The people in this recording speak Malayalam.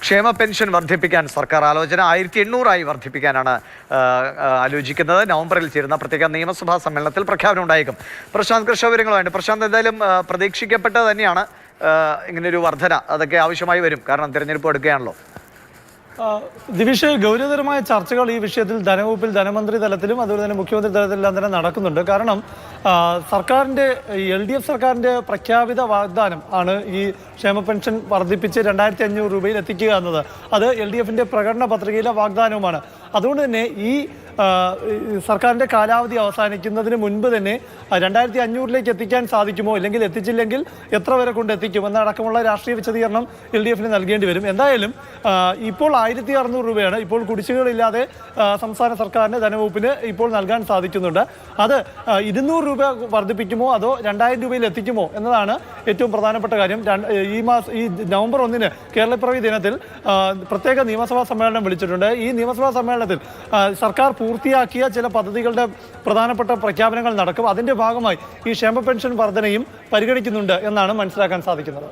ക്ഷേമ പെൻഷൻ വർദ്ധിപ്പിക്കാൻ സർക്കാർ ആലോചന 1800 വർദ്ധിപ്പിക്കാനാണ് ആലോചിക്കുന്നത്. നവംബറിൽ ചേരുന്ന പ്രത്യേക നിയമസഭാ സമ്മേളനത്തിൽ പ്രഖ്യാപനം ഉണ്ടായേക്കും. പ്രശാന്ത് കൃഷ്ണ വിവരങ്ങളുമായിട്ട്. പ്രശാന്ത്, എന്തായാലും പ്രതീക്ഷിക്കപ്പെട്ടത് തന്നെയാണ് ഇങ്ങനൊരു വർധന. അതൊക്കെ ആവശ്യമായി വരും, കാരണം തിരഞ്ഞെടുപ്പ് എടുക്കുകയാണല്ലോ. ദിവിഷ്, ഗൗരവതരമായ ചർച്ചകൾ ഈ വിഷയത്തിൽ ധനവകുപ്പിൽ ധനമന്ത്രി തലത്തിലും അതുപോലെ തന്നെ മുഖ്യമന്ത്രി തലത്തിലെല്ലാം തന്നെ നടക്കുന്നുണ്ട്. കാരണം സർക്കാരിൻ്റെ LDF സർക്കാരിൻ്റെ പ്രഖ്യാപിത വാഗ്ദാനം ആണ് ഈ ക്ഷേമ പെൻഷൻ വർദ്ധിപ്പിച്ച് 2500 രൂപയിൽ എത്തിക്കുക എന്നത്. അത് LDFിൻ്റെ പ്രകടന പത്രികയിലെ വാഗ്ദാനവുമാണ്. അതുകൊണ്ട് തന്നെ ഈ സർക്കാരിൻ്റെ കാലാവധി അവസാനിക്കുന്നതിന് മുൻപ് തന്നെ 2500 എത്തിക്കാൻ സാധിക്കുമോ, അല്ലെങ്കിൽ എത്തിച്ചില്ലെങ്കിൽ എത്ര വരെ കൊണ്ട് എത്തിക്കും എന്നടക്കമുള്ള രാഷ്ട്രീയ വിശദീകരണം LDFിന് നൽകേണ്ടി വരും. എന്തായാലും ഇപ്പോൾ 1600 രൂപയാണ് ഇപ്പോൾ കുടിശ്ശികകളില്ലാതെ സംസ്ഥാന സർക്കാരിന് ധനവകുപ്പിന് ഇപ്പോൾ നൽകാൻ സാധിക്കുന്നുണ്ട്. അത് 200 രൂപ വർദ്ധിപ്പിക്കുമോ അതോ 2000 രൂപയിൽ എത്തിക്കുമോ എന്നതാണ് ഏറ്റവും പ്രധാനപ്പെട്ട കാര്യം. ഈ നവംബർ 1 കേരളപ്പിറവി ദിനത്തിൽ പ്രത്യേക നിയമസഭാ സമ്മേളനം വിളിച്ചിട്ടുണ്ട്. ഈ നിയമസഭാ സമ്മേളനത്തിൽ സർക്കാർ പൂർത്തിയാക്കിയ ചില പദ്ധതികളുടെ പ്രധാനപ്പെട്ട പ്രഖ്യാപനങ്ങൾ നടക്കും. അതിൻ്റെ ഭാഗമായി ഈ ക്ഷേമ പെൻഷൻ വർധനയും പരിഗണിക്കുന്നുണ്ട് എന്നാണ് മനസ്സിലാക്കാൻ സാധിക്കുന്നത്.